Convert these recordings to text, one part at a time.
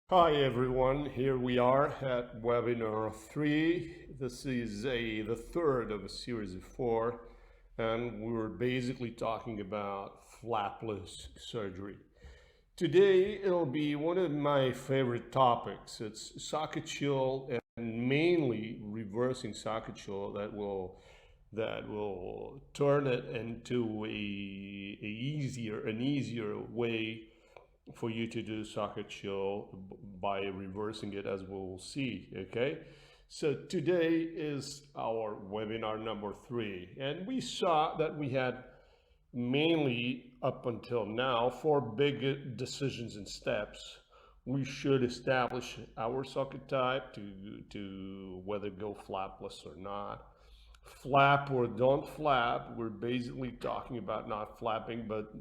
Hi everyone, here we are at webinar 3. This is the third of a series of 4, and we're basically talking about flapless surgery. Today it'll be one of my favorite topics. It's socket chill and mainly reversing socket chill that will turn it into an easier way for you to do socket chill by reversing it, as we will see. Okay, so today is our webinar number 3, and we saw that we had mainly up until now 4 big decisions and steps. We should establish our socket type to whether go flapless or not. Flap or don't flap. We're basically talking about not flapping, but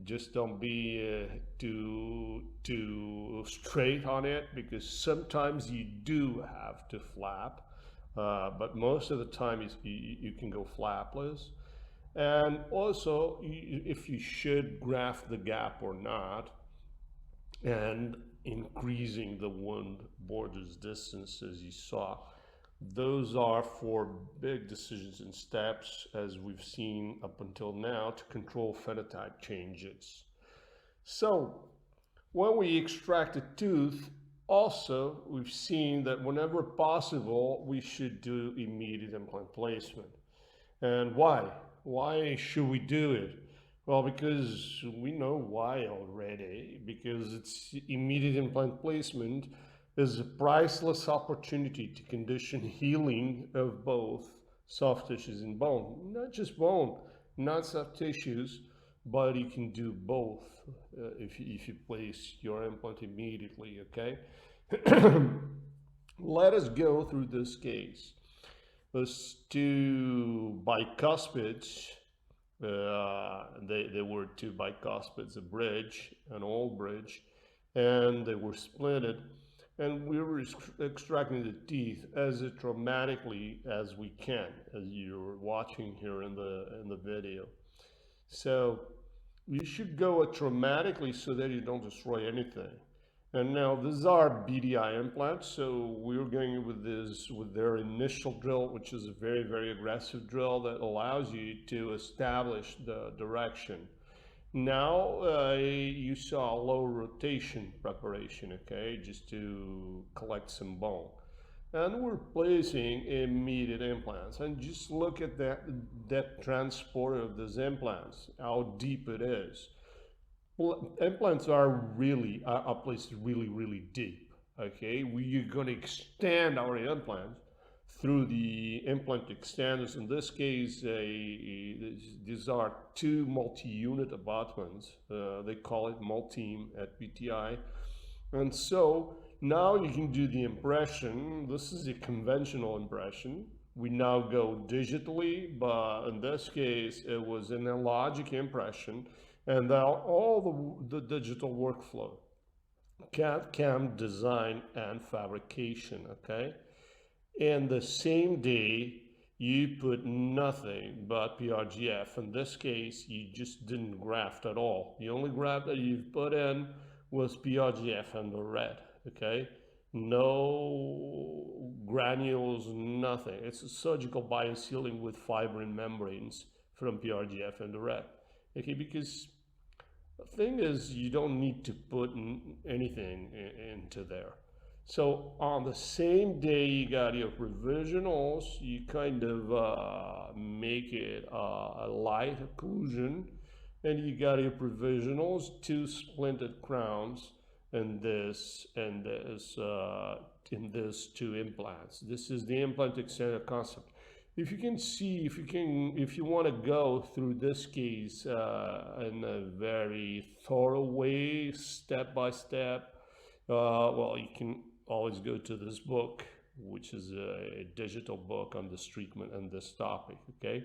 just don't be too straight on it, because sometimes you do have to flap, but most of the time you can go flapless. And also if you should graft the gap or not, and increasing the wound borders distance, as you saw. Those are 4 big decisions and steps, as we've seen up until now, to control phenotype changes. So when we extract a tooth, also we've seen that whenever possible, we should do immediate implant placement. And why? Why should we do it? Well, because we know why already. Because it's immediate implant placement is a priceless opportunity to condition healing of both soft tissues and bone. Not just bone, not soft tissues, but you can do both if you place your implant immediately, okay? Let us go through this case. Those 2 bicuspids, they were 2 bicuspids, a bridge, an old bridge, and they were splitted. And we were extracting the teeth as traumatically as we can, as you're watching here in the video. So you should go traumatically so that you don't destroy anything. And now these are BDI implants, so we're going with their initial drill, which is a very aggressive drill that allows you to establish the direction. Now you saw low rotation preparation, okay, just to collect some bone. And we're placing immediate implants, and just look at that transport of these implants, how deep it is. Well, implants are placed really deep. Okay, we're going to extend our implants through the implant extenders. In this case, these are 2 multi-unit abutments. They call it multi at PTI. And so now you can do the impression. This is a conventional impression. We now go digitally, but in this case, it was an analogic impression. And now all the digital workflow, CAD, CAM, design, and fabrication, okay? And the same day, you put nothing but PRGF. In this case, you just didn't graft at all. The only graft that you've put in was PRGF and the red, okay? No granules, nothing. It's a surgical biosealing with fibrin membranes from PRGF and the red, okay? Because the thing is, you don't need to put anything into there. So on the same day you got your provisionals, you kind of make it a light occlusion, and you got your provisionals, 2 splinted crowns, and this in this 2 implants. This is the implant extender concept. If you can see, if you want to go through this case in a very thorough way, step by step, well, you can always go to this book, which is a digital book on this treatment and this topic, okay?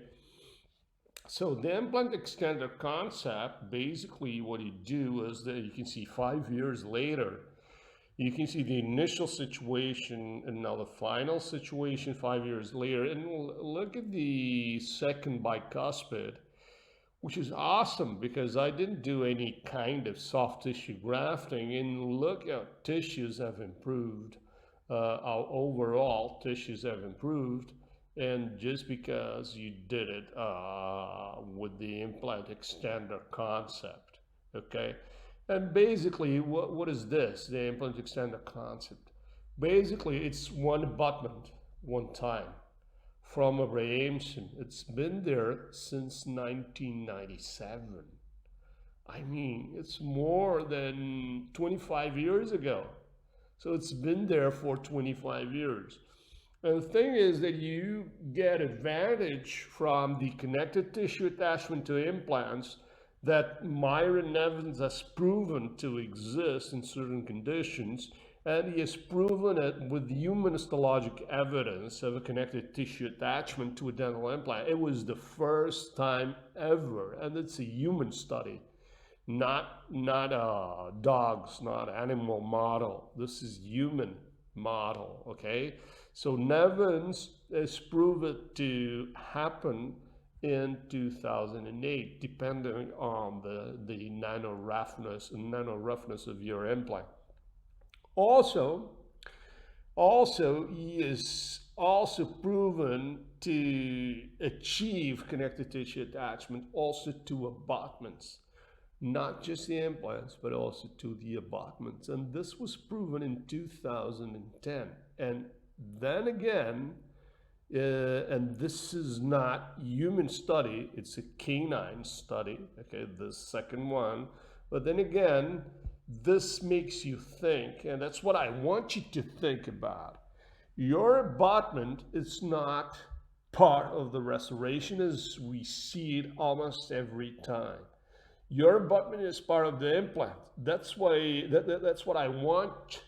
So the implant extender concept, basically what you do is that you can see 5 years later, you can see the initial situation and now the final situation 5 years later. And look at the second bicuspid. which is awesome because I didn't do any kind of soft tissue grafting. And look how tissues have improved. Our overall tissues have improved. And just because you did it with the implant extender concept, okay? And basically, what is this, the implant extender concept? Basically, it's one abutment, one time from a reaction. It's been there since 1997. I mean, it's more than 25 years ago. So it's been there for 25 years. And the thing is that you get advantage from the connective tissue attachment to implants that Myron Evans has proven to exist in certain conditions, and he has proven it with human histologic evidence of a connective tissue attachment to a dental implant. It was the first time ever, and it's a human study, not dogs, not animal model. This is human model, okay? So Nevins has proven to happen in 2008, depending on the nano roughness of your implant. Also, he is also proven to achieve connective tissue attachment also to abutments, not just the implants, but also to the abutments. And this was proven in 2010. And then again, and this is not human study, it's a canine study, okay, the second one. But then again, this makes you think, and that's what I want you to think about. Your abutment is not part of the restoration as we see it almost every time. Your abutment is part of the implant. That's why that's what I want.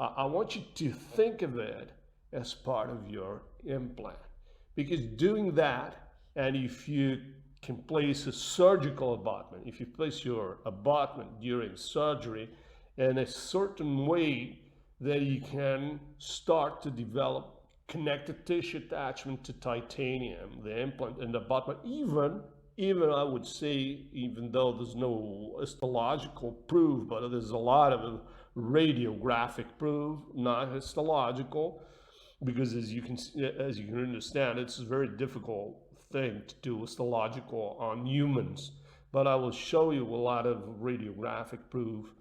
I want you to think of it as part of your implant, because doing that, and if you can place a surgical abutment, if you place your abutment during surgery in a certain way, that you can start to develop connective tissue attachment to titanium, the implant and the abutment. Even I would say, even though there's no histological proof, but there's a lot of radiographic proof, not histological, because as you can understand, it's a very difficult thing to do histological on humans. But I will show you a lot of radiographic proof,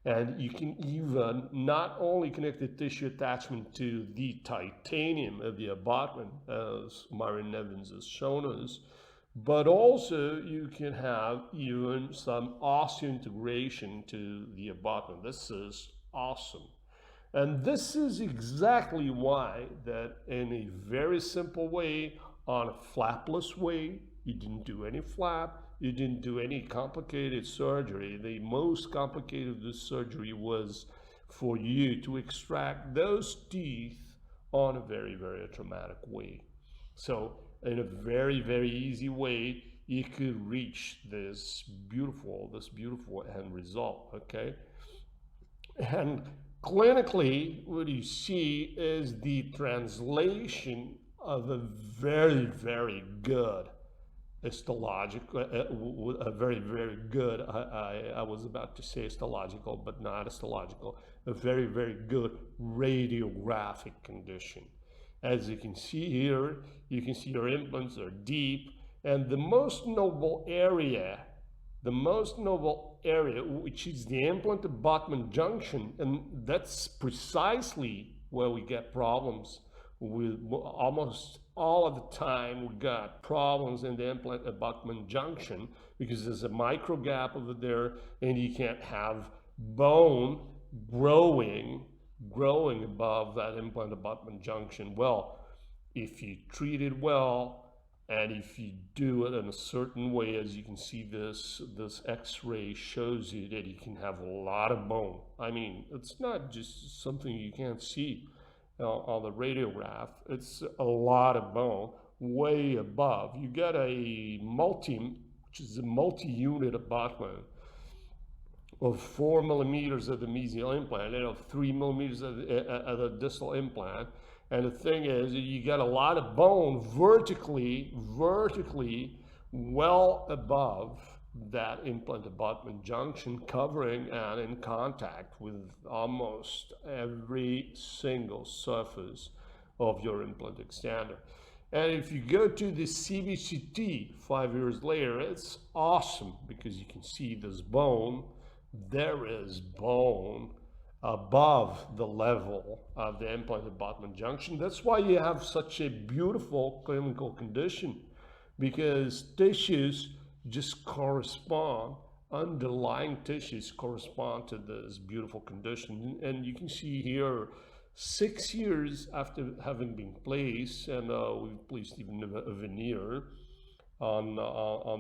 and you can even not only connect the tissue attachment to the titanium of the abutment, as Myron Evans has shown us, but also you can have even some osseointegration to the abutment. This is awesome. And this is exactly why that in a very simple way, on a flapless way, you didn't do any flap, you didn't do any complicated surgery. The most complicated of this surgery was for you to extract those teeth on a very, very traumatic way. So in a very, very easy way, you could reach this beautiful end result, okay? And clinically, what you see is the translation of a very, very good histological, a very, very good, I was about to say histological, but not histological, a very, very good radiographic condition. As you can see here, you can see your implants are deep, and the most noble area, which is the implant abutment junction, and that's precisely where we get problems with. Almost all of the time we got problems in the implant abutment junction because there's a micro gap over there, and you can't have bone growing above that implant abutment junction. Well, if you treat it well, and if you do it in a certain way, as you can see, this x-ray shows you that you can have a lot of bone. I mean, it's not just something you can't see on the radiograph. It's a lot of bone way above. You get which is a multi-unit abutment of 4 millimeters of the mesial implant and of 3 millimeters of the distal implant. And the thing is, you get a lot of bone vertically well above that implant abutment junction, covering and in contact with almost every single surface of your implant extender. And if you go to the CBCT 5 years later, it's awesome because you can see this bone. There is bone above the level of the implant abutment junction. That's why you have such a beautiful clinical condition, because tissues just correspond, underlying tissues correspond to this beautiful condition. And you can see here, 6 years after having been placed, and we've placed even a veneer on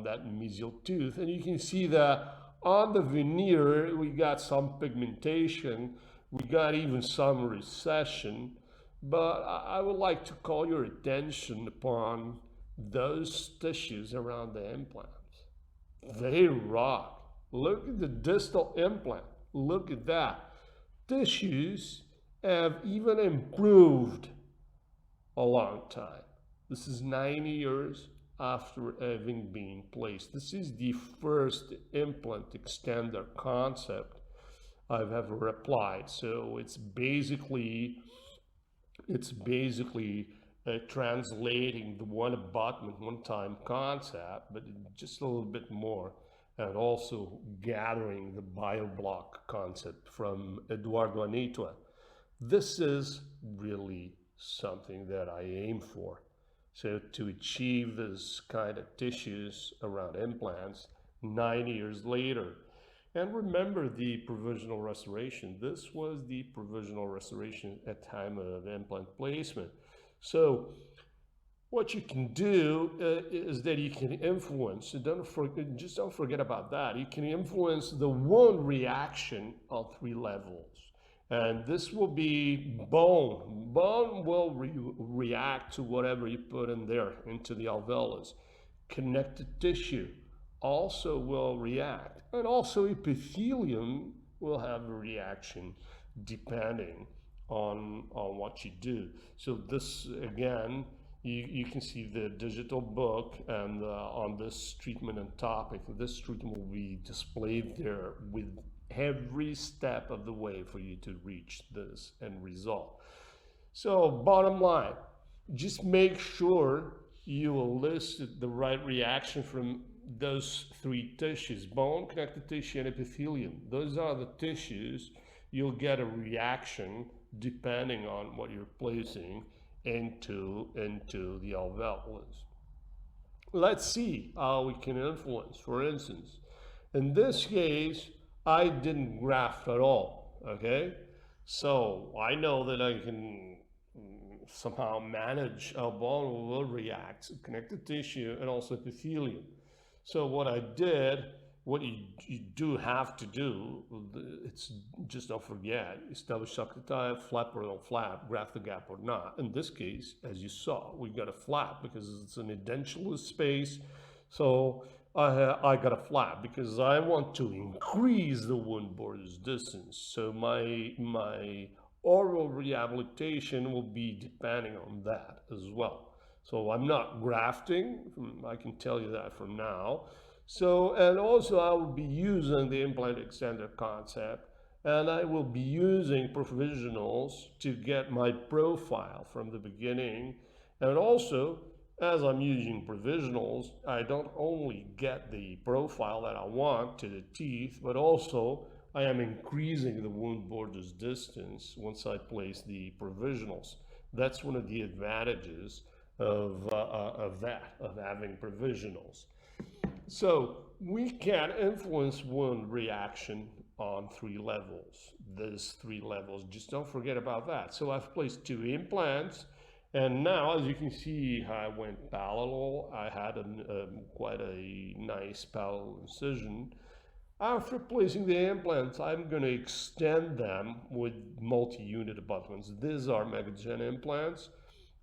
that mesial tooth, and you can see that on the veneer we got some pigmentation, we got even some recession, but I would like to call your attention upon those tissues around the implant. They rock. Look at the distal implant. Look at that. Tissues have even improved a long time. This is 9 years after having been placed. This is the first implant extender concept I've ever applied. So it's basically translating the one abutment, one time concept, but just a little bit more, and also gathering the bioblock concept from Eduardo Anitua. This is really something that I aim for. So to achieve this kind of tissues around implants 9 years later. And remember the provisional restoration. This was the provisional restoration at time of implant placement. So what you can do is that you can influence, just don't forget about that. You can influence the wound reaction on 3 levels. And this will be bone. Bone will react to whatever you put in there, into the alveolus. Connective tissue also will react. And also epithelium will have a reaction depending on what you do. So this, again, you can see the digital book, and on this treatment and topic, this treatment will be displayed there with every step of the way for you to reach this end result. So bottom line, just make sure you elicit the right reaction from those 3 tissues: bone, connective tissue, and epithelium. Those are the tissues. You'll get a reaction depending on what you're placing into the alveolus. Let's see how we can influence. For instance, in this case, I didn't graft at all, okay? So I know that I can somehow manage how bone will react, connective tissue, and also epithelium. So what I did, what you do have to do, it's just don't forget, establish socket type, flap or don't flap, graft the gap or not. In this case, as you saw, we got a flap because it's an edentulous space. So I got a flap because I want to increase the wound borders distance. So my oral rehabilitation will be depending on that as well. So I'm not grafting, I can tell you that from now. So, and also I will be using the implant extender concept, and I will be using provisionals to get my profile from the beginning. And also, as I'm using provisionals, I don't only get the profile that I want to the teeth, but also I am increasing the wound borders distance once I place the provisionals. That's one of the advantages of having provisionals. So we can influence wound reaction on 3 levels. There's 3 levels, just don't forget about that. So I've placed 2 implants, and now as you can see, I went parallel. I had quite a nice parallel incision. After placing the implants, I'm going to extend them with multi-unit abutments. These are Megagen implants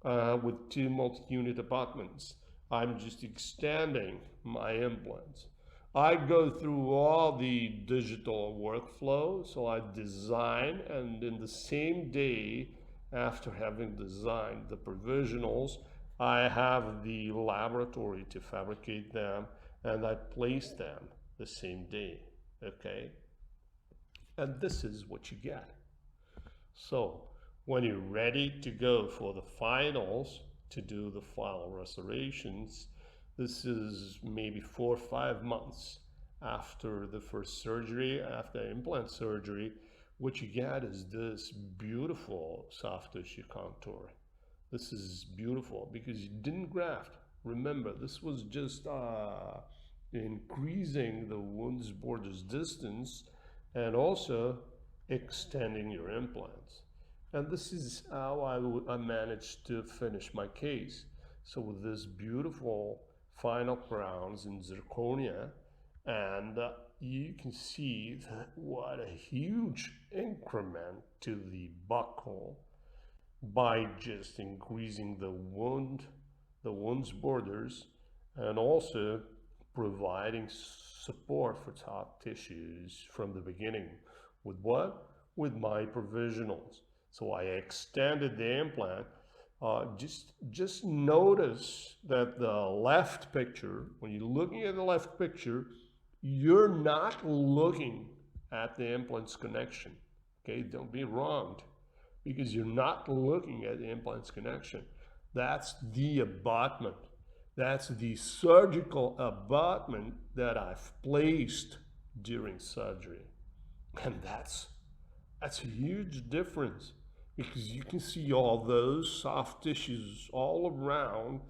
with 2 multi-unit abutments. I'm just extending my implants. I go through all the digital workflow, so I design, and in the same day after having designed the provisionals, I have the laboratory to fabricate them, and I place them the same day. Okay, and this is what you get. So when you're ready to go for the finals to do the final restorations, this is maybe 4 or 5 months after the first surgery, after implant surgery. What you get is this beautiful soft tissue contour. This is beautiful because you didn't graft. Remember, this was just increasing the wound's borders distance and also extending your implants. And this is how I managed to finish my case. So with this beautiful final crowns in zirconia, and you can see that what a huge increment to the buckle by just increasing the wound's borders, and also providing support for soft tissues from the beginning. With what? With my provisionals. So I extended the implant. Just notice that the left picture, when you're looking at the left picture, you're not looking at the implant's connection. Okay, don't be wronged because you're not looking at the implant's connection. That's the abutment. That's the surgical abutment that I've placed during surgery. And that's a huge difference because you can see all those soft tissues all around,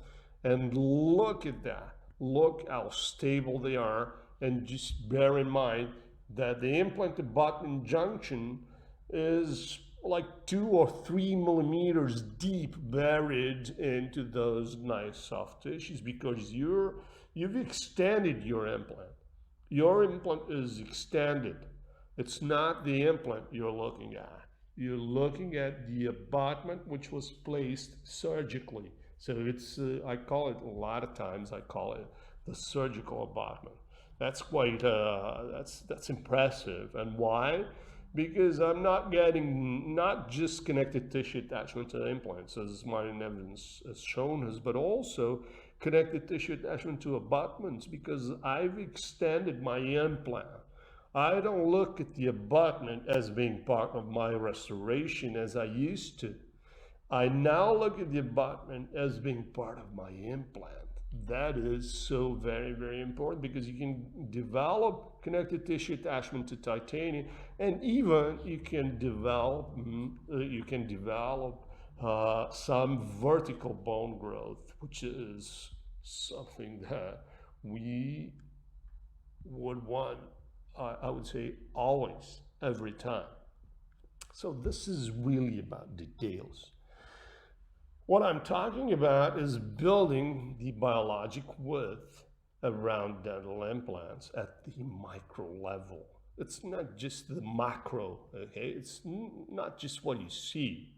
and look at that. Look how stable they are, and just bear in mind that the implant abutment junction is like 2 or 3 millimeters deep, buried into those nice soft tissues, because you've extended your implant. Your implant is extended. It's not the implant you're looking at. You're looking at the abutment which was placed surgically. So it's I call it, a lot of times I call it the surgical abutment. That's quite that's impressive. And why? Because I'm not getting not just connective tissue attachment to the implants, as modern evidence has shown us, but also connective tissue attachment to abutments, because I've extended my implant. I don't look at the abutment as being part of my restoration as I used to. I now look at the abutment as being part of my implant. That is so very, very important, because you can develop connective tissue attachment to titanium, and even you can develop some vertical bone growth, which is something that we would want, I would say, always, every time. So this is really about details. What I'm talking about is building the biologic width around dental implants at the micro level. It's not just the macro, okay? It's not just what you see.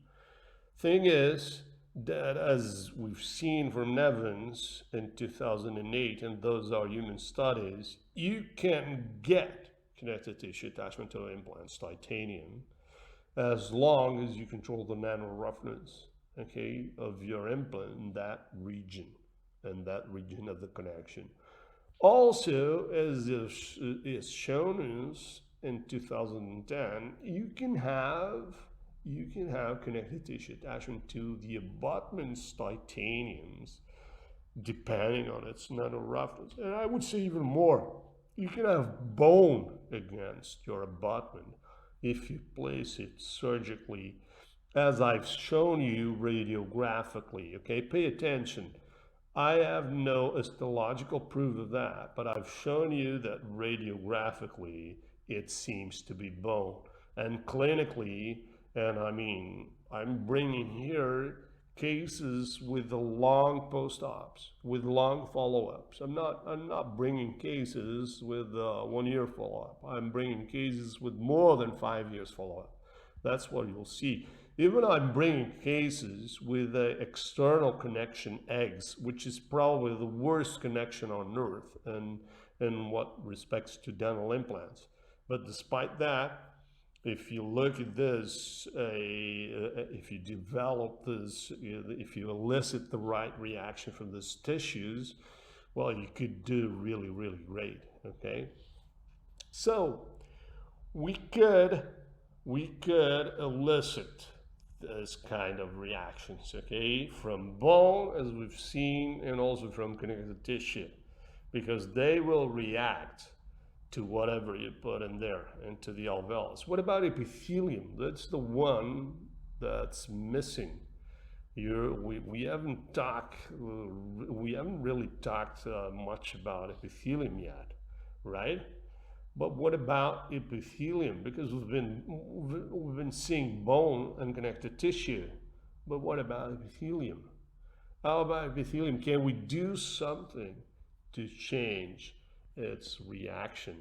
Thing is that, as we've seen from Nevins in 2008, and those are human studies, you can get connective tissue attachment to implants, titanium, as long as you control the nano roughness, okay, of your implant in that region, of the connection. Also, as is shown us in 2010, you can have connective tissue attachment to the abutments titaniums, depending on its nano roughness. And I would say even more, you can have bone against your abutment if you place it surgically, as I've shown you radiographically. Okay, pay attention. I have no histological proof of that, but I've shown you that radiographically it seems to be bone. And clinically, and I mean, I'm bringing here cases with the long post-ops, with long follow-ups. I'm not bringing cases with 1 year follow-up. I'm bringing cases with more than 5 years follow-up. That's what you'll see. Even I'm bringing cases with external connection eggs, which is probably the worst connection on earth in what respects to dental implants. But despite that, if you look at this, if you develop this, if you elicit the right reaction from these tissues, well, you could do really, really great. Okay, so we could we could elicit this kind of reactions, okay, from bone, as we've seen, and also from connective tissue, because they will react to whatever you put in there, into the alveolus. What about epithelium? That's the one that's missing. We haven't talked, we haven't really talked much about epithelium yet, right? But what about epithelium? Because we've been seeing bone and connective tissue, but what about epithelium? How about epithelium? Can we do something to change its reaction?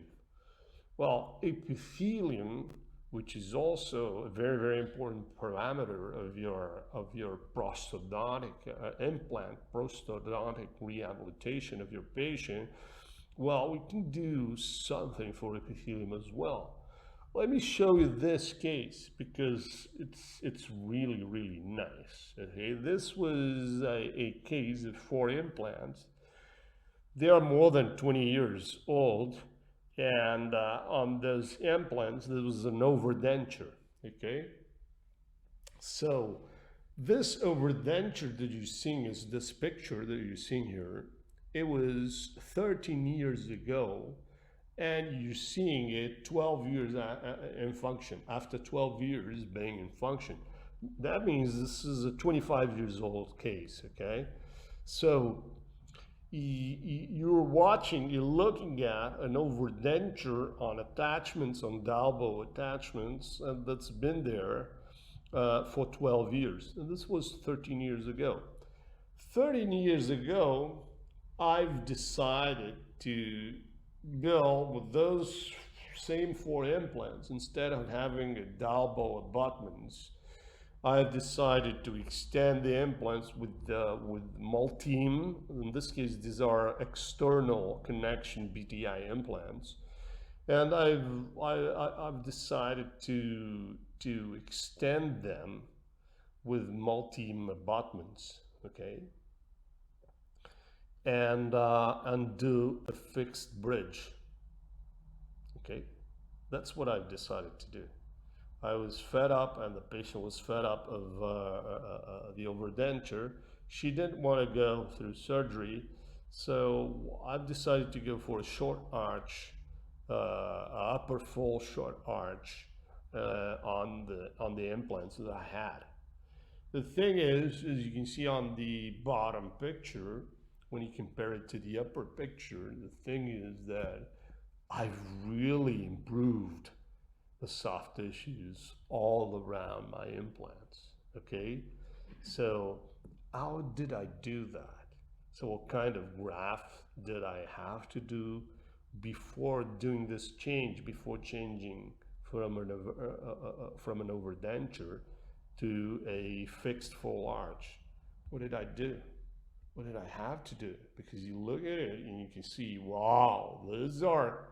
Well, epithelium, which is also a very, very important parameter of your prosthodontic implant, prosthodontic rehabilitation of your patient, well, we can do something for epithelium as well. Let me show you this case because it's really, really nice. Okay, this was a case of 4 implants. They are more than 20 years old, and on those implants there was an overdenture. Okay, so this overdenture that you're seeing is this picture that you're seeing here. It was 13 years ago, and you're seeing it 12 years in function. After 12 years being in function, that means this is a 25 years old case. Okay, so you're looking at an overdenture on attachments, on Dalbo attachments, and that's been there for 12 years. And this was 13 years ago. 13 years ago, I've decided to go with those same 4 implants. Instead of having a Dalbo abutments, I have decided to extend the implants with Multeam. In this case, these are external connection BTI implants, and I've decided to extend them with Multeam abutments. Okay, and do a fixed bridge. Okay, that's what I've decided to do. I was fed up, and the patient was fed up of the overdenture. She didn't want to go through surgery, so I've decided to go for a short arch, upper full short arch on the implants that I had. The thing is, as you can see on the bottom picture, when you compare it to the upper picture, the thing is that I've really improved the soft tissues all around my implants. Okay, so how did I do that? So what kind of graft did I have to do before doing this change, before changing from an overdenture to a fixed full arch? What did I do? What did I have to do? Because you look at it and you can see, wow, these are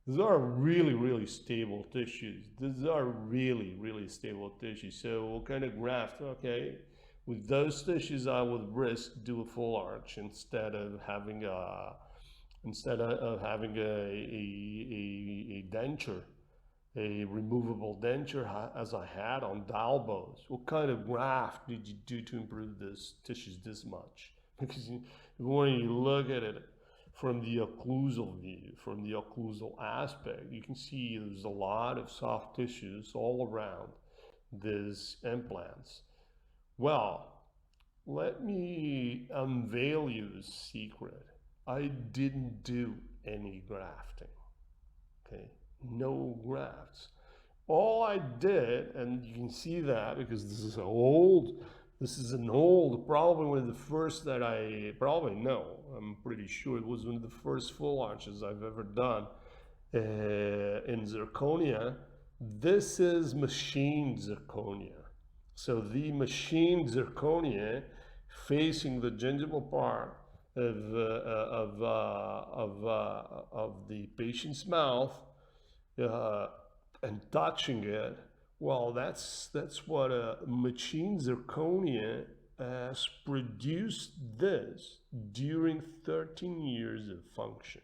really, really stable tissues. These are really, really stable tissues. So what kind of graft? Okay, with those tissues, I would risk do a full arch instead of having a denture, a removable denture as I had on Dalbos. What kind of graft did you do to improve this tissues this much? Because when you look at it from the occlusal view, from the occlusal aspect, you can see there's a lot of soft tissues all around these implants. Well, let me unveil you the secret. I didn't do any grafting. Okay, no grafts. All I did, and you can see that because this is an old, probably one of the first that I'm pretty sure it was one of the first full arches I've ever done in zirconia. This is machined zirconia. So the machined zirconia facing the gingival part of the patient's mouth, and touching it, well, that's what a machine zirconia has produced this during 13 years of function.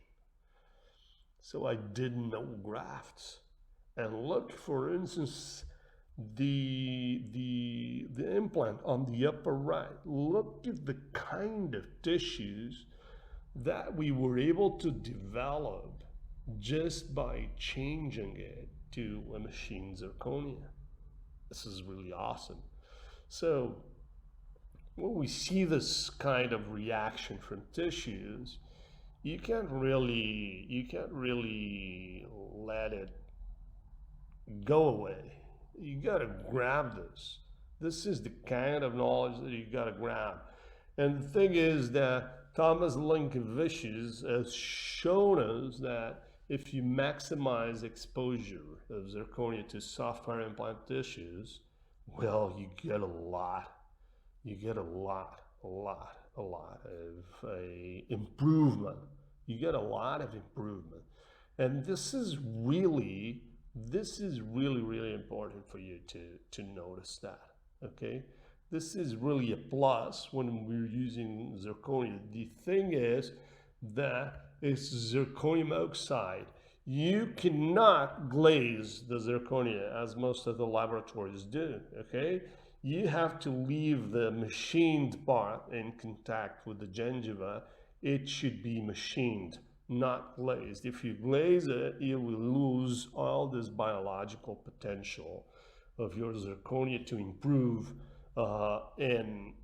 So I did no grafts. And look, for instance, the implant on the upper right. Look at the kind of tissues that we were able to develop just by changing it to a machine zirconia. This is really awesome. So when we see this kind of reaction from tissues, you can't really let it go away. You gotta grab this. This is the kind of knowledge that you gotta grab. And the thing is that Thomas Linkovicius has shown us that if you maximize exposure of zirconia to soft hair implant tissues, well, you get a lot. You get a lot of improvement. You get a lot of improvement. And this is really important for you to notice that, okay? This is really a plus when we're using zirconia. The thing is that it's zirconium oxide. You cannot glaze the zirconia as most of the laboratories do, okay? You have to leave the machined part in contact with the gingiva. It should be machined, not glazed. If you glaze it, you will lose all this biological potential of your zirconia to improve in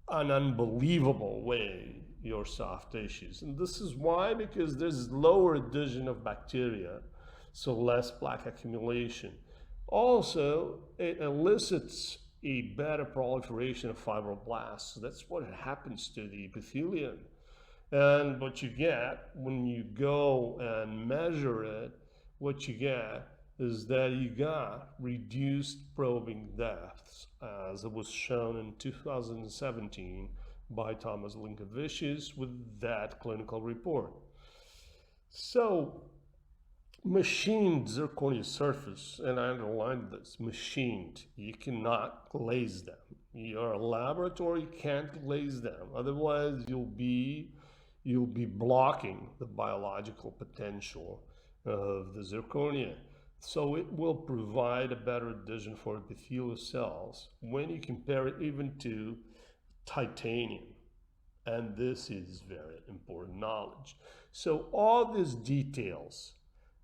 an unbelievable way your soft tissues. And this is why, because there's lower adhesion of bacteria, so less plaque accumulation. Also, it elicits a better proliferation of fibroblasts. So that's what happens to the epithelium. And what you get when you go and measure it, what you get is that you got reduced probing depths, as it was shown in 2017 by Thomas Linkovicius with that clinical report. So, machined zirconia surface, and I underlined this, machined. You cannot glaze them. Your laboratory can't glaze them. Otherwise, you'll be blocking the biological potential of the zirconia. So it will provide a better adhesion for epithelial cells when you compare it even to titanium. And this is very important knowledge. So all these details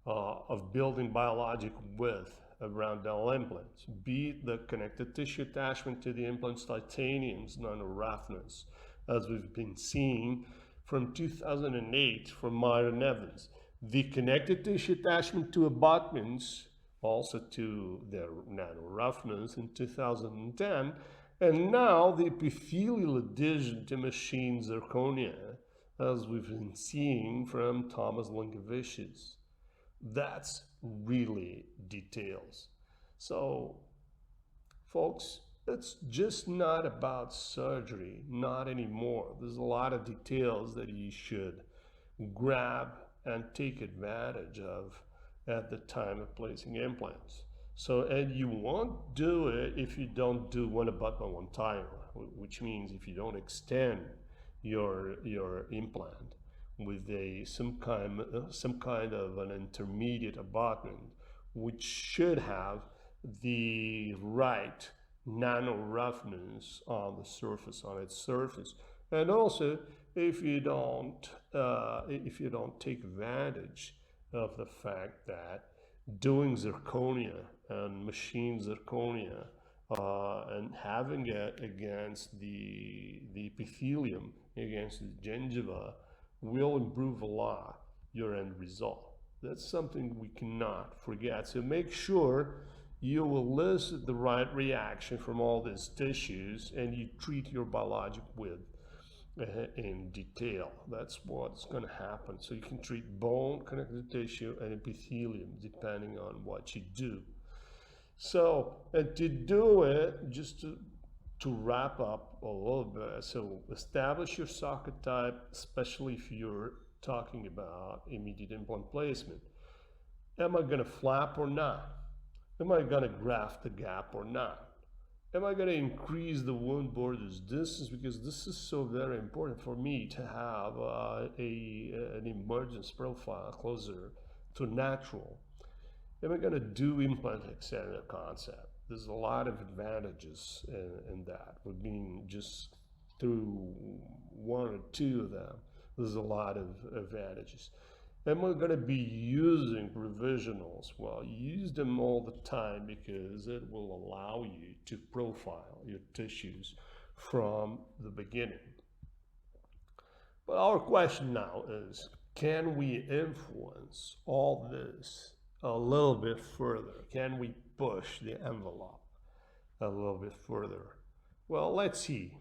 of building biologic width around dental implants, be it the connective tissue attachment to the implant's titanium's nano-roughness, as we've been seeing from 2008 from Myron Evans, the connective tissue attachment to abutments, also to their nano-roughness in 2010, and now the epithelial adhesion to machine zirconia, as we've been seeing from Thomas Linkovicius. That's really details. So, folks, it's just not about surgery, not anymore. There's a lot of details that you should grab and take advantage of at the time of placing implants. So, and you won't do it if you don't do one abutment one time, which means if you don't extend your implant with some kind of an intermediate abutment, which should have the right nano roughness on the surface, on its surface. And also, if you don't take advantage of the fact that doing zirconia and machine zirconia and having it against the epithelium, against the gingiva, will improve a lot your end result. That's something we cannot forget. So make sure you will elicit the right reaction from all these tissues and you treat your biologic width in detail. That's what's going to happen. So you can treat bone, connective tissue, and epithelium depending on what you do. So, and to do it, just to wrap up a little bit, so establish your socket type, especially if you're talking about immediate implant placement. Am I going to flap or not? Am I going to graft the gap or not? Am I going to increase the wound borders distance? Because this is so very important for me to have an emergence profile closer to natural. Am I going to do implant extender concept? There's a lot of advantages in that. With being just through one or two of them, there's a lot of advantages. And we're going to be using provisionals. Well, use them all the time because it will allow you to profile your tissues from the beginning. But our question now is, can we influence all this a little bit further? Can we push the envelope a little bit further? Well, let's see.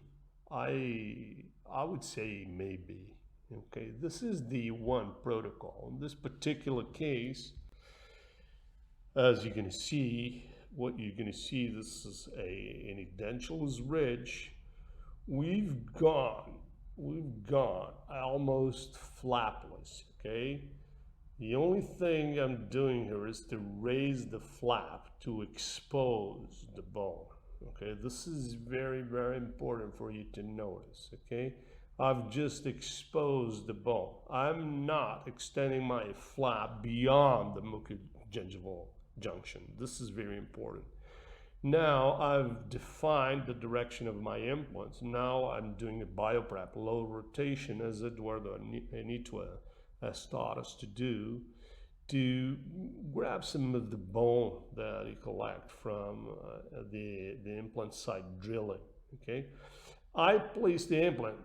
I would say maybe. Okay, this is the one protocol. In this particular case, as you're going to see, what you're going to see, this is an edentulous ridge. We've gone almost flapless, okay? The only thing I'm doing here is to raise the flap to expose the bone, okay? This is very, very important for you to notice, okay? I've just exposed the bone. I'm not extending my flap beyond the mucogingival junction. This is very important. Now I've defined the direction of my implants. Now I'm doing a bioprep, low rotation, as Eduardo Anitwa has taught us to do, to grab some of the bone that you collect from the implant site drilling, okay? I place the implant.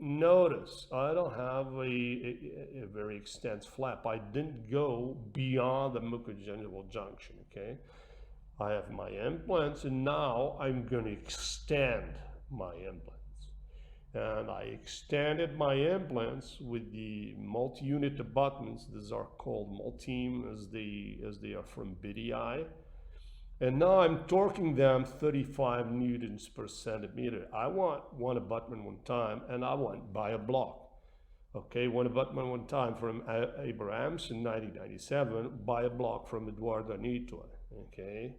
Notice I don't have a very extensive flap. I didn't go beyond the mucogingival junction, okay? I have my implants, and now I'm going to extend my implants. And I extended my implants with the multi-unit abutments. These are called multi as they are from BDI. And now I'm torquing them 35 newtons per centimeter. I want one abutment one time, and I want by a block. Okay, one abutment one time from Abrams in 1997, by a block from Eduardo Anitwa. Okay,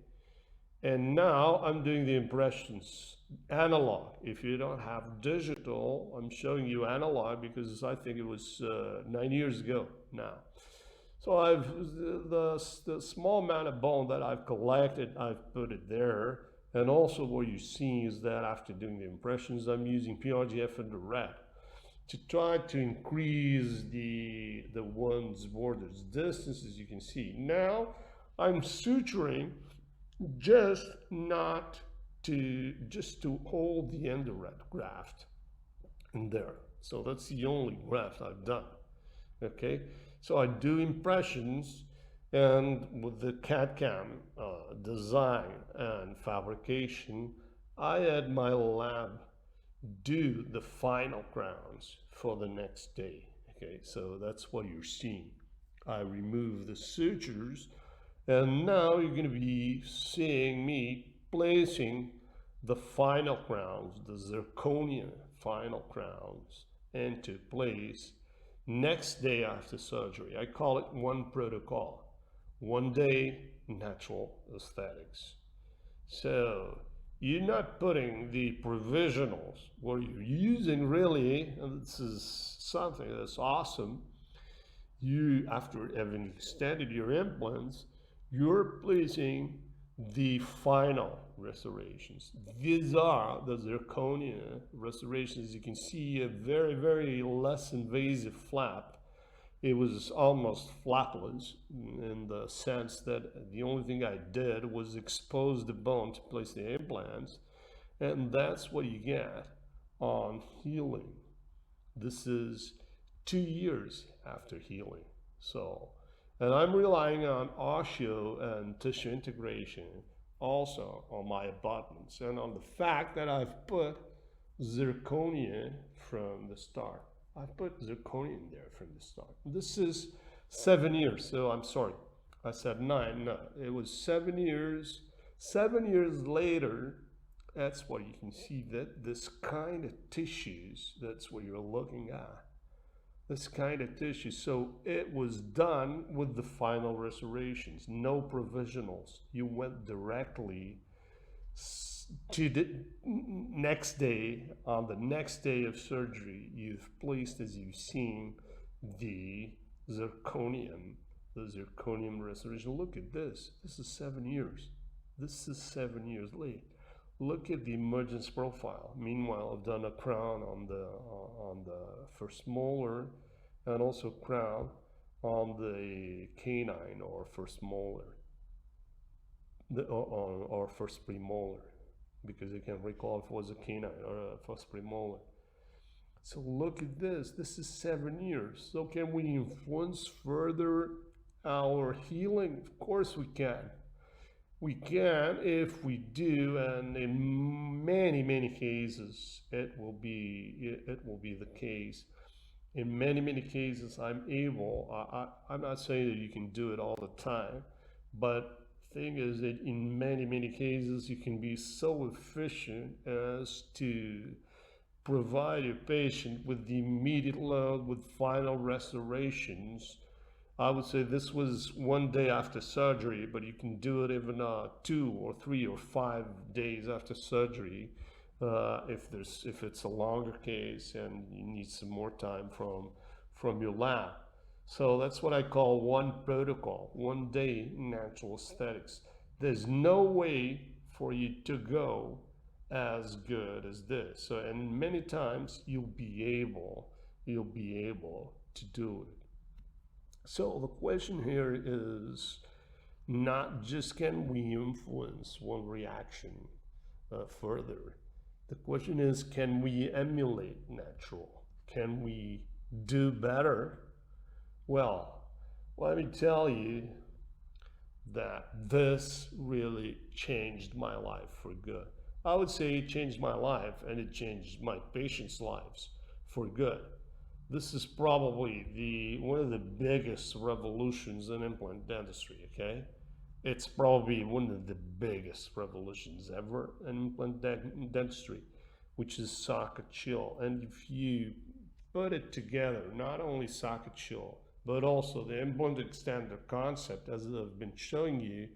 and now I'm doing the impressions analog. If you don't have digital, I'm showing you analog because I think it was 9 years ago now. So the small amount of bone that I've collected, I've put it there. And also what you're seeing is that after doing the impressions, I'm using PRGF and the red to try to increase the one's borders distance, as you can see. Now I'm suturing just to hold the endoret graft in there. So that's the only graft I've done. Okay, so I do impressions, and with the CAD/CAM design and fabrication, I had my lab do the final crowns for the next day. Okay, so that's what you're seeing. I remove the sutures, and now you're going to be seeing me placing the final crowns, the zirconia final crowns, into place next day after surgery. I call it one protocol. One day, natural aesthetics. So you're not putting the provisionals, what you're using really, and this is something that's awesome, you, after having extended your implants, you're placing the final restorations. These are the zirconia restorations. You can see a very, very less invasive flap. It was almost flapless in the sense that the only thing I did was expose the bone to place the implants, and that's what you get on healing. This is 2 years after healing. So, and I'm relying on osteo and tissue integration also on my abutments, and on the fact that I've put zirconia from the start. I put zirconia in there from the start. This is 7 years, so I'm sorry. I said 9, no, it was 7 years. 7 years later, that's what you can see, that this kind of tissues, that's what you're looking at. this kind of tissue. So it was done with the final restorations, no provisionals. You went directly to the next day. On the next day of surgery, you've placed, as you've seen, the zirconium, the zirconium restoration. Look at this. This is 7 years. This is 7 years late. Look at the emergence profile. Meanwhile, I've done a crown on the first molar, and also crown on the canine or first molar, or first premolar, because you can recall if it was a canine or a first premolar. So look at this. This is 7 years. So can we influence further our healing? Of course we can. We can if we do, and in many cases it will be the case. In many cases, I'm not saying that you can do it all the time, but thing is that in many cases you can be so efficient as to provide your patient with the immediate load with final restorations. I would say this was 1 day after surgery, but you can do it even 2 or 3 or 5 days after surgery, if it's a longer case and you need some more time from your lab. So that's what I call one protocol, 1 day natural aesthetics. There's no way for you to go as good as this. So, and many times you'll be able to do it. So the question here is not just can we influence one reaction further. The question is, can we emulate natural? Can we do better? Well, let me tell you that this really changed my life for good. I would say it changed my life, and it changed my patients' lives for good. This is probably one of the biggest revolutions in implant dentistry, okay? It's probably one of the biggest revolutions ever in implant dentistry, which is socket chill. And if you put it together, not only socket chill, but also the implant extender concept, as I've been showing you,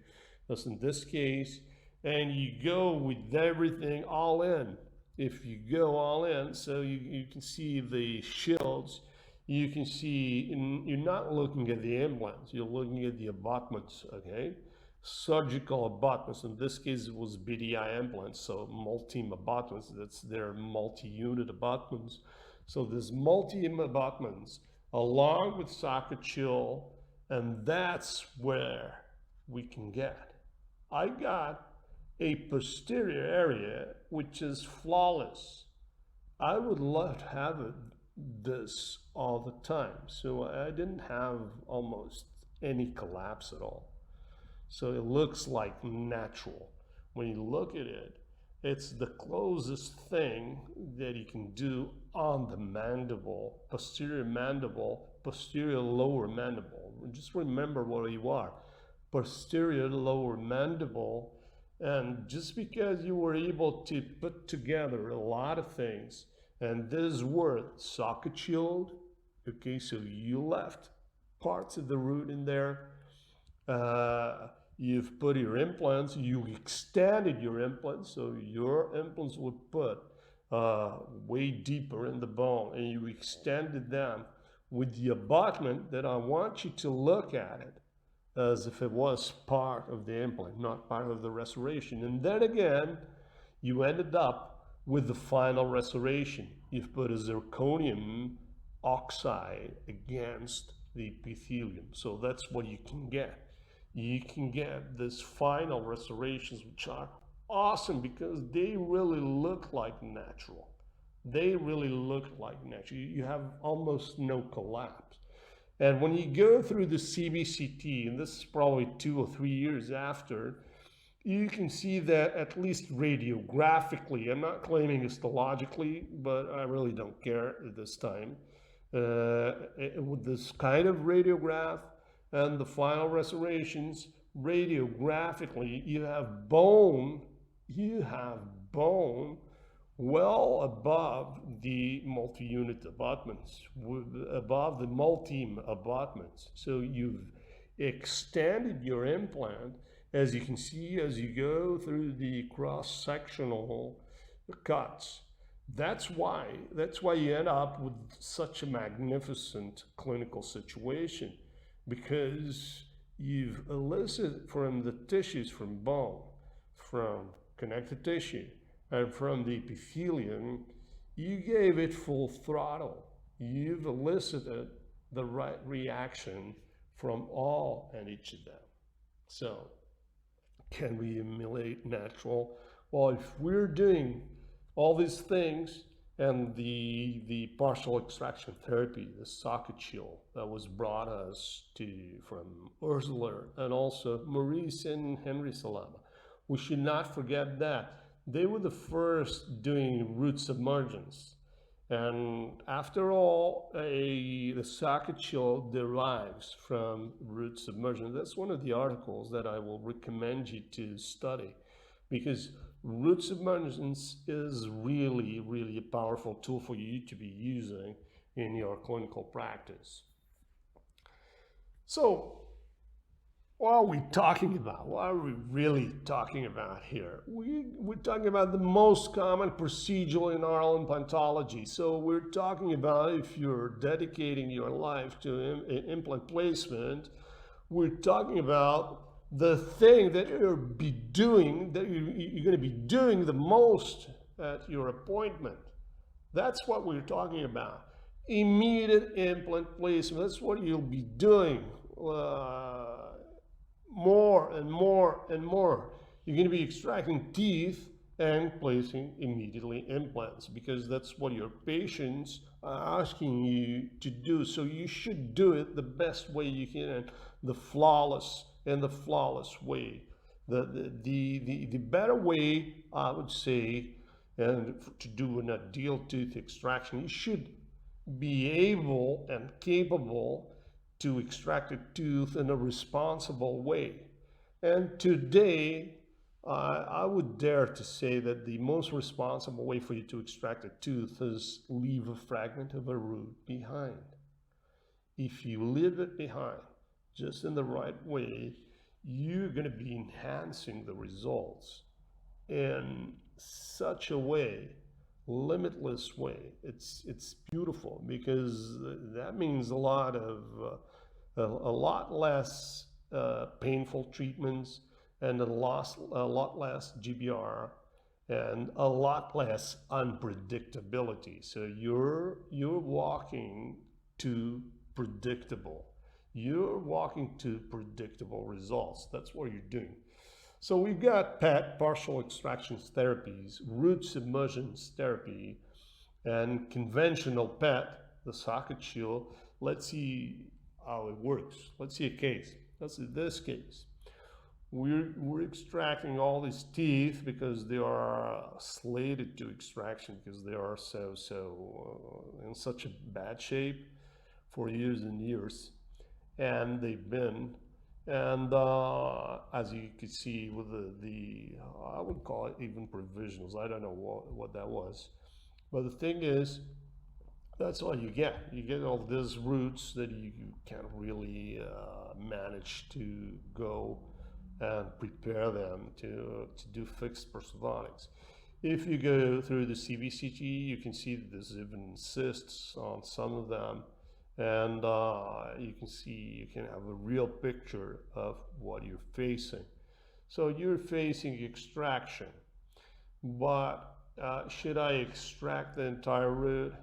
as in this case, and you go with everything all in. If you go all in, so you can see the shields, you can see, you're not looking at the implants, you're looking at the abutments, okay? Surgical abutments. In this case, it was BDI implants, so multi abutments. That's their multi-unit abutments. So there's multi abutments along with socket chill, and that's where we can get. I got a posterior area which is flawless. I would love to have this all the time. So I didn't have almost any collapse at all. So it looks like natural. When you look at it, it's the closest thing that you can do on the mandible, posterior lower mandible. Just remember where you are. Posterior lower mandible. And just because you were able to put together a lot of things, and this word socket shield, okay, so you left parts of the root in there, you've put your implants, you extended your implants, so your implants would put way deeper in the bone, and you extended them with the abutment that I want you to look at it as if it was part of the implant, not part of the restoration. And then again, you ended up with the final restoration. You've put a zirconium oxide against the epithelium. So that's what you can get. You can get this final restorations, which are awesome because they really look like natural. They really look like natural. You have almost no collapse. And when you go through the CBCT, and this is probably 2 or 3 years after, you can see that at least radiographically, I'm not claiming histologically, but I really don't care at this time, with this kind of radiograph and the final restorations, radiographically, you have bone well above the multi-unit abutments, above the multi abutments. So you've extended your implant, as you can see, as you go through the cross-sectional cuts. That's why you end up with such a magnificent clinical situation, because you've elicited from the tissues, from bone, from connective tissue, and from the epithelium, you gave it full throttle. You've elicited the right reaction from all and each of them. So, can we emulate natural? Well, if we're doing all these things, and the partial extraction therapy, the socket chill that was brought us to from Ursula and also Maurice and Henry Salama, we should not forget that they were the first doing root submergence. And after all, the socket chill derives from root submersion. That's one of the articles that I will recommend you to study, because root submergence is really, really a powerful tool for you to be using in your clinical practice. So, what are we talking about? What are we really talking about here? We're talking about the most common procedure in oral implantology. So we're talking about, if you're dedicating your life to implant placement, we're talking about the thing that you're going to be doing the most at your appointment. That's what we're talking about. Immediate implant placement. That's what you'll be doing. More and more and more. You're going to be extracting teeth and placing immediately implants, because that's what your patients are asking you to do. So you should do it the best way you can, and the flawless way. The better way, I would say, and to do an ideal tooth extraction, you should be able and capable to extract a tooth in a responsible way. And today, I would dare to say that the most responsible way for you to extract a tooth is leave a fragment of a root behind. If you leave it behind just in the right way, you're going to be enhancing the results in such a way, limitless way. It's beautiful, because that means a lot less painful treatments, and a lot less GBR, and a lot less unpredictability. So you're walking to predictable. You're walking to predictable results. That's what you're doing. So we've got PET, partial extractions therapies, root submersions therapy, and conventional PET, the socket shield. Let's see how it works. Let's see a case. Let's see this case. We're extracting all these teeth because they are slated to extraction, because they are in such a bad shape for years and years, and they've been. And as you can see with the I would call it even provisionals. I don't know what that was, but the thing is, that's all you get. You get all these roots that you can't really manage to go and prepare them to do fixed prosthodontics. If you go through the CBCT, you can see that there's even cysts on some of them, and you can see, you can have a real picture of what you're facing. So you're facing extraction, but should I extract the entire root?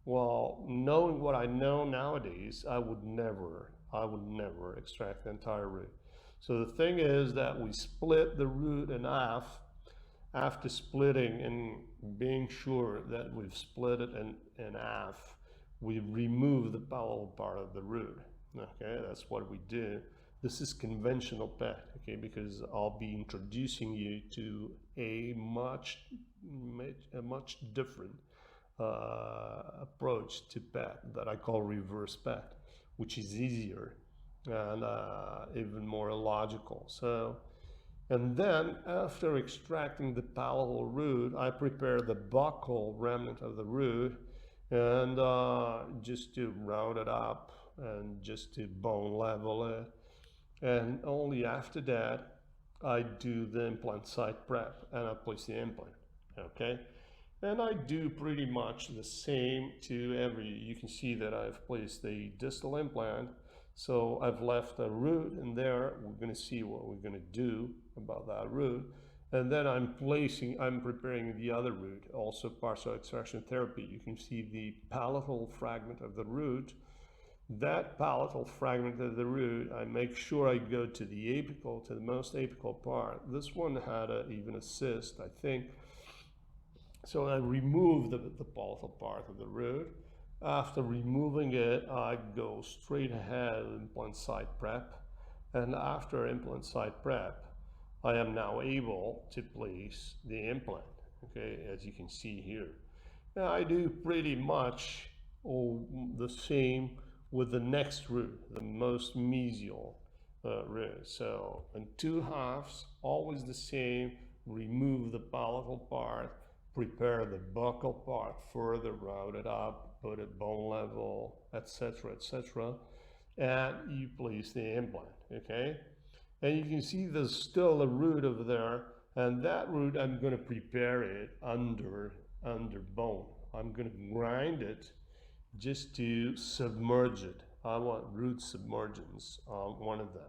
Well, knowing what I know nowadays, I would never extract the entire root. So the thing is that we split the root in half. After splitting and being sure that we've split it in half, we remove the bowel part of the root. Okay, that's what we do. This is conventional PET, okay, because I'll be introducing you to a much different approach to PET that I call reverse PET, which is easier and even more logical. So And then after extracting the palatal root, I prepare the buccal remnant of the root, and just to round it up and just to bone level it. And only after that, I do the implant site prep and I place the implant. Okay. And I do pretty much the same to every, you can see that I've placed the distal implant. So I've left a root in there. We're going to see what we're going to do about that root. And then I'm preparing the other root, also partial extraction therapy. You can see the palatal fragment of the root. That palatal fragment of the root, I make sure I go to the apical, to the most apical part. This one had even a cyst, I think. So I remove the palatal part of the root. After removing it, I go straight ahead implant site prep. And after implant site prep, I am now able to place the implant, okay, as you can see here. Now I do pretty much all the same with the next root, the most mesial root. So in two halves, always the same, remove the palatal part, prepare the buccal part, further route it up, put it bone level, etc., etc., and you place the implant, okay? And you can see there's still a root over there, and that root I'm going to prepare it under bone. I'm going to grind it just to submerge it. I want root submergence on one of them.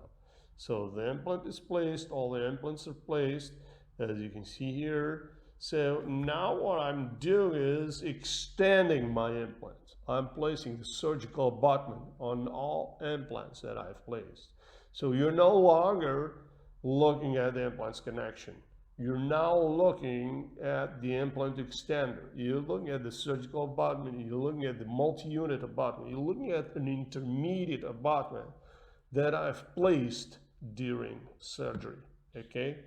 So the implant is placed, all the implants are placed, as you can see here. So now what I'm doing is extending my implants. I'm placing the surgical abutment on all implants that I've placed. So you're no longer looking at the implant's connection. You're now looking at the implant extender. You're looking at the surgical abutment. You're looking at the multi-unit abutment. You're looking at an intermediate abutment that I've placed during surgery, okay?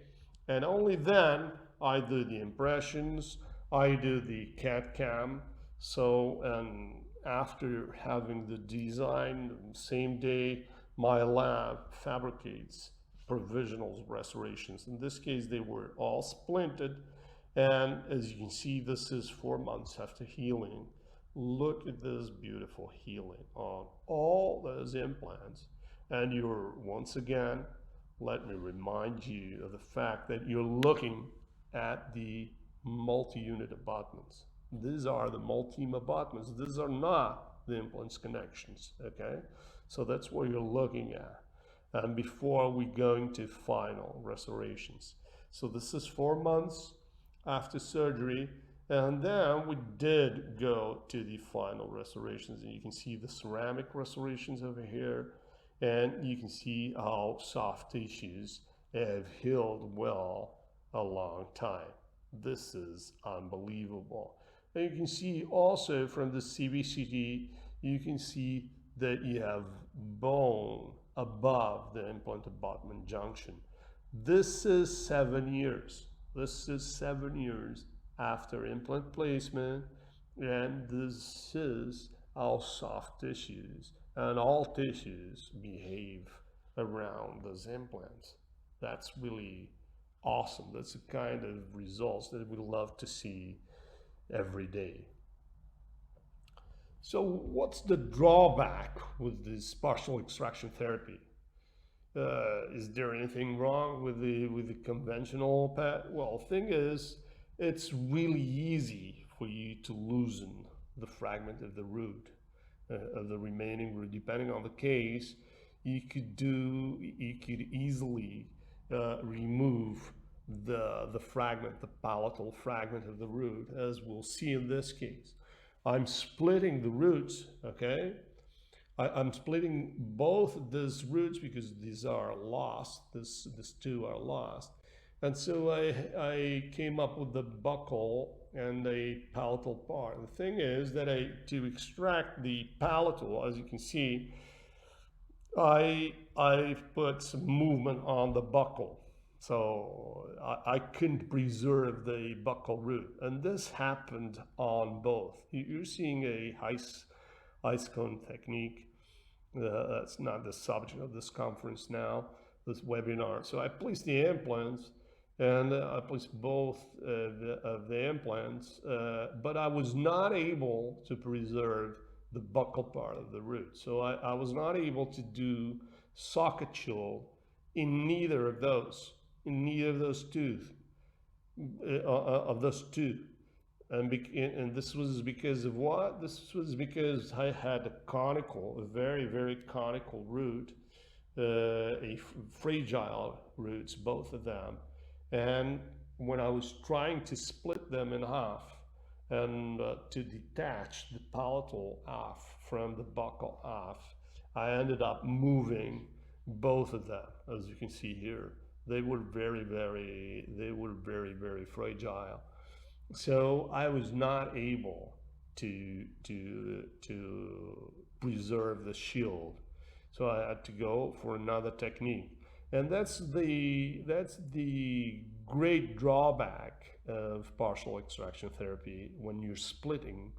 And only then I do the impressions, I do the CAD CAM. So, and after having the design, same day, my lab fabricates provisional restorations. In this case, they were all splinted. And as you can see, this is 4 months after healing. Look at this beautiful healing on all those implants. And you're, once again, let me remind you of the fact that you're looking at the multi-unit abutments. These are the multi-unit abutments. These are not the implants connections, okay? So that's what you're looking at. And before we go into final restorations. So this is 4 months after surgery. And then we did go to the final restorations. And you can see the ceramic restorations over here. And you can see how soft tissues have healed well a long time. This is unbelievable. And you can see also from the CBCT, you can see that you have bone above the implant abutment junction. This is 7 years. This is 7 years after implant placement, and this is how soft tissues and all tissues behave around those implants. That's really awesome. That's the kind of results that we love to see every day. So what's the drawback with this partial extraction therapy? Is there anything wrong with the conventional PET? Well, thing is, it's really easy for you to loosen the fragment of the root, of the remaining root. Depending on the case, you could easily remove the fragment, the palatal fragment of the root, as we'll see in this case. I'm splitting the roots, okay? I'm splitting both these roots because these are lost, these two are lost. And so I came up with the buccal and a palatal part. The thing is that to extract the palatal, as you can see, I've put some movement on the buccal. So I couldn't preserve the buccal root. And this happened on both. You're seeing a ice cone technique. That's not the subject of this conference now. this webinar. So I placed the implants, and I placed both of the implants, but I was not able to preserve the buccal part of the root. So I was not able to do socket chill in neither of those, tooth, of those two. And this was because of what? This was because I had a very, very conical root, fragile roots, both of them. And when I was trying to split them in half and to detach the palatal off from the buccal off, I ended up moving both of them, as you can see here. They were very, very fragile. So I was not able to preserve the shield. So I had to go for another technique. And that's the great drawback of partial extraction therapy. When you're splitting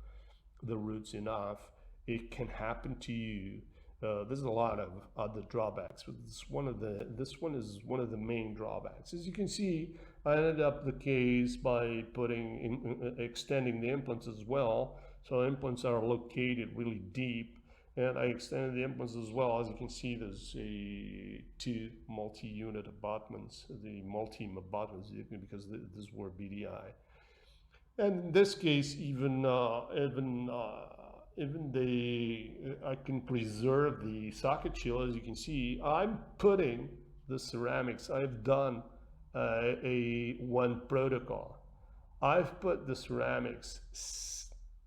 the roots enough, it can happen to you. There's a lot of other drawbacks, but this one is one of the main drawbacks. As you can see, I ended up the case by extending the implants as well. So implants are located really deep, and I extended the implants as well. As you can see, there's two multi-unit abutments, the multi-abutments, because these were BDI. And in this case, even I can preserve the socket chill. As you can see, I'm putting the ceramics. I've done one protocol. I've put the ceramics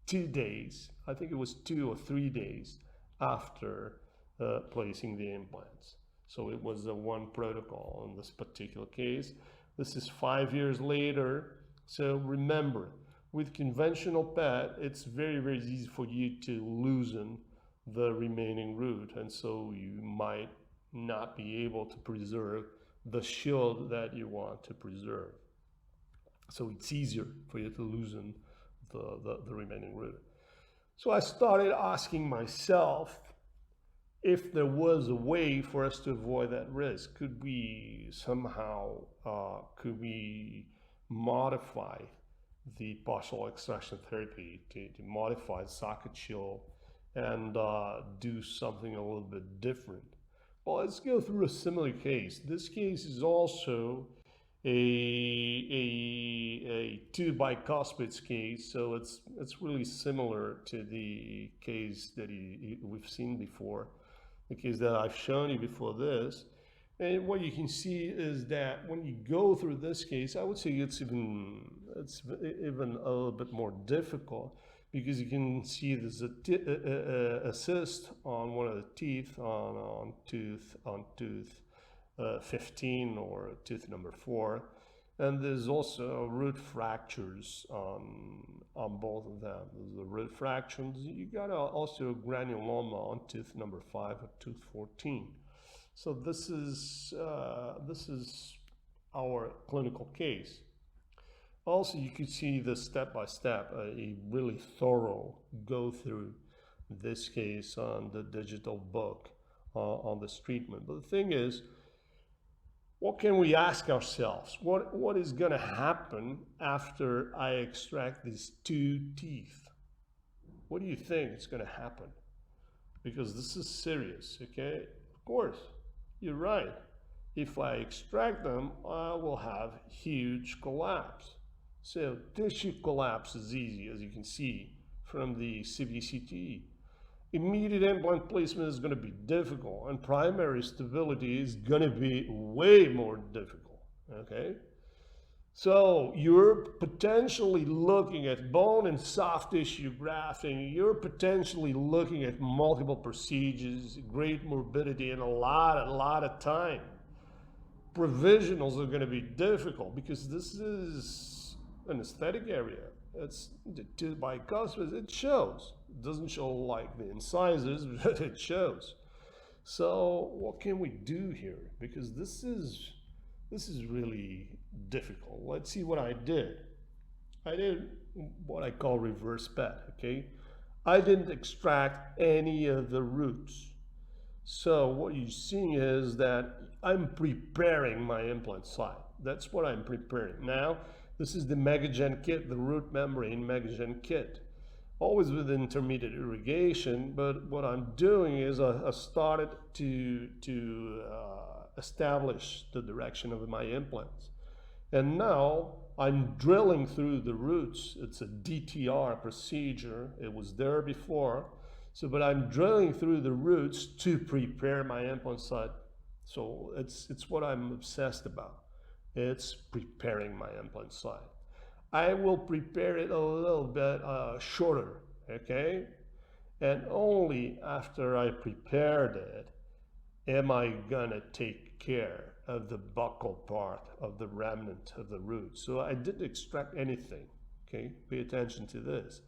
2 days. I think it was 2 or 3 days after placing the implants. So it was a one protocol in this particular case. This is 5 years later. So remember, with conventional PET, it's very, very easy for you to loosen the remaining root. And so you might not be able to preserve the shield that you want to preserve. So it's easier for you to loosen the remaining root. So I started asking myself if there was a way for us to avoid that risk. Could we somehow, modify the partial extraction therapy to modify socket chill and do something a little bit different? Well, let's go through a similar case. This case is also a two bicuspids case, so it's really similar to the case that we've seen before, the case that I've shown you before this. And what you can see is that when you go through this case, I would say it's even a little bit more difficult, because you can see there's a cyst on one of the teeth, on tooth 15 or tooth number 4, and there's also root fractures on both of them. There's the root fractures. You got also a granuloma on tooth number 5 or tooth 14. So this is our clinical case. Also, you can see the step-by-step, a really thorough go through this case on the digital book on this treatment. But the thing is, what can we ask ourselves? What is going to happen after I extract these 2 teeth? What do you think is going to happen? Because this is serious, okay? Of course, you're right. If I extract them, I will have huge collapse. So tissue collapse is easy, as you can see from the CBCT. Immediate implant placement is going to be difficult, and primary stability is going to be way more difficult, okay? So you're potentially looking at bone and soft tissue grafting. You're potentially looking at multiple procedures, great morbidity, and a lot of time. Provisionals are going to be difficult because this is an aesthetic area. It's the 2 bicuspids. It shows. It doesn't show like the incisors, but it shows. So what can we do here? Because this is really difficult. Let's see what I did. I did what I call reverse PET, okay? I didn't extract any of the roots. So what you're seeing is that I'm preparing my implant site. That's what I'm preparing. Now, this is the Megagen kit, the root membrane Megagen kit. Always with intermediate irrigation, but what I'm doing is I started to establish the direction of my implants. And now I'm drilling through the roots. It's a DTR procedure. It was there before. So, but I'm drilling through the roots to prepare my implant site. So it's what I'm obsessed about. It's preparing my implant site. I will prepare it a little bit shorter, okay? And only after I prepared it am I gonna take care of the buccal part of the remnant of the root. So I didn't extract anything, okay? Pay attention to this.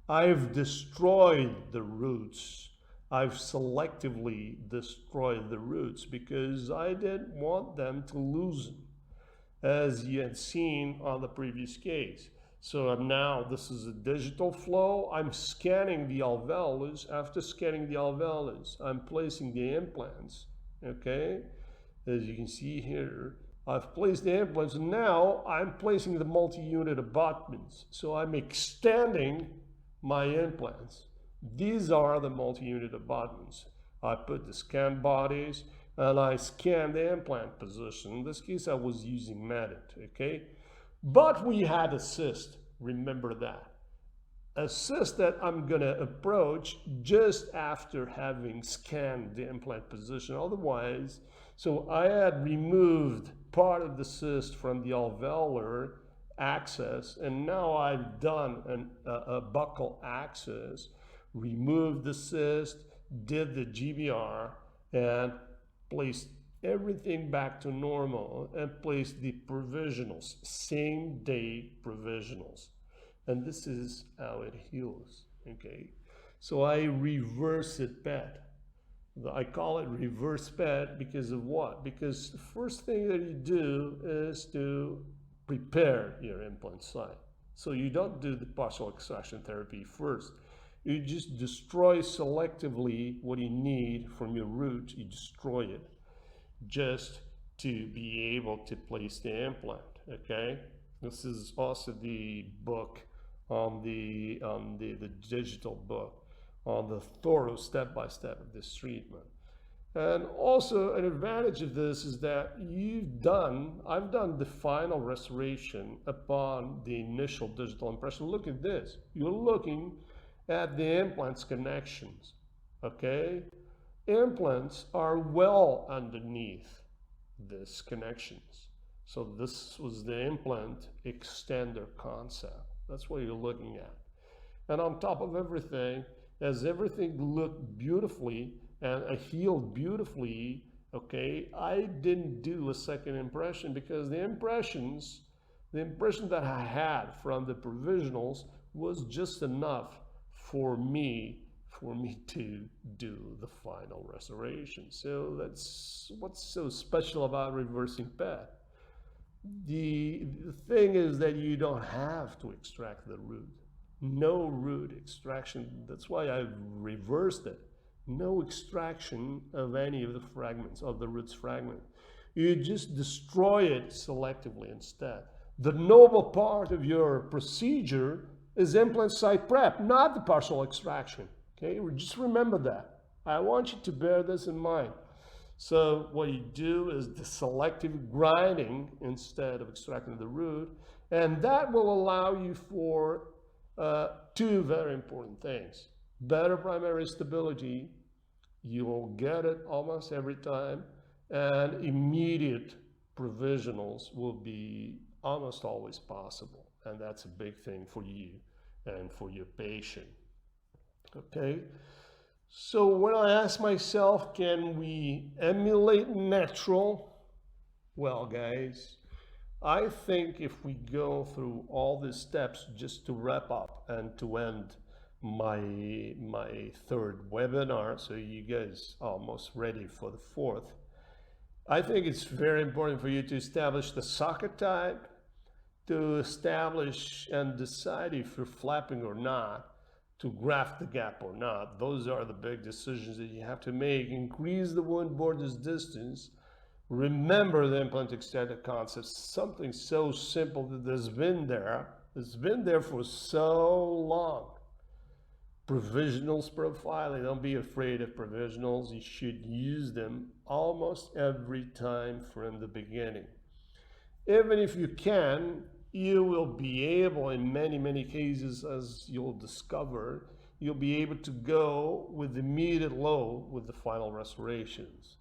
I've destroyed the roots. I've selectively destroyed the roots because I didn't want them to loosen, as you had seen on the previous case. So now this is a digital flow. I'm scanning the alveolus. After scanning the alveolus, I'm placing the implants, okay? As you can see here, I've placed the implants. Now I'm placing the multi-unit abutments. So I'm extending my implants. These are the multi-unit abutments. I put the scan bodies and I scan the implant position. In this case, I was using Medit, okay? But we had assist, remember that. Assist that I'm gonna approach just after having scanned the implant position. Otherwise, so I had removed part of the cyst from the alveolar access, and now I've done a buccal access, removed the cyst, did the GBR, and placed everything back to normal and placed the provisionals, same day provisionals. And this is how it heals, okay? So I reverse it PET. I call it reverse PET because of what? Because the first thing that you do is to prepare your implant site. So you don't do the partial extraction therapy first. You just destroy selectively what you need from your root. You destroy it just to be able to place the implant, okay? This is also the book on the digital book on the thorough step-by-step of this treatment. And also an advantage of this is that I've done the final restoration upon the initial digital impression. Look at this. You're looking at the implants connections, okay? Implants are well underneath these connections. So this was the implant extender concept. That's what you're looking at. And on top of everything, as everything looked beautifully and healed beautifully, okay, I didn't do a second impression because the impression that I had from the provisionals was just enough for me to do the final restoration. So that's what's so special about reversing PET. The thing is that you don't have to extract the root. No root extraction. That's why I've reversed it. No extraction of any of the fragments, of the root's fragment. You just destroy it selectively instead. The noble part of your procedure is implant site prep, not the partial extraction. Okay, just remember that. I want you to bear this in mind. So what you do is the selective grinding instead of extracting the root, and that will allow you for two very important things. Better primary stability, you will get it almost every time, and immediate provisionals will be almost always possible. And that's a big thing for you and for your patient. Okay? So when I ask myself, can we emulate natural? Well, guys, I think if we go through all these steps just to wrap up and to end my third webinar, so you guys are almost ready for the fourth, I think it's very important for you to establish the socket type, to establish and decide if you're flapping or not, to graft the gap or not. Those are the big decisions that you have to make. Increase the wound borders distance. Remember the implant extended concept, something so simple that has been there. It's been there for so long. Provisionals profiling, don't be afraid of provisionals. You should use them almost every time from the beginning. Even if you can, you will be able, in many cases, as you'll discover, you'll be able to go with immediate load with the final restorations.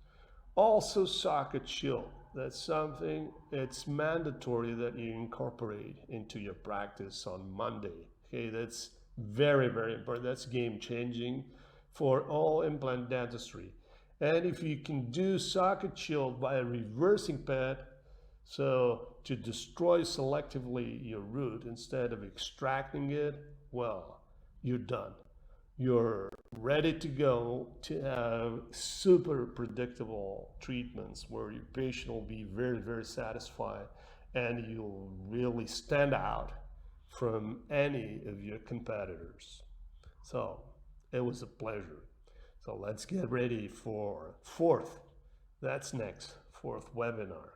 Also, socket shield. That's something it's mandatory that you incorporate into your practice on Monday. Okay, that's very important. That's game changing for all implant dentistry. And if you can do socket shield by reversing PET, so to destroy selectively your root instead of extracting it, well, you're done. You're ready to go to have super predictable treatments where your patient will be very satisfied and you'll really stand out from any of your competitors. So it was a pleasure. So let's get ready for fourth webinar.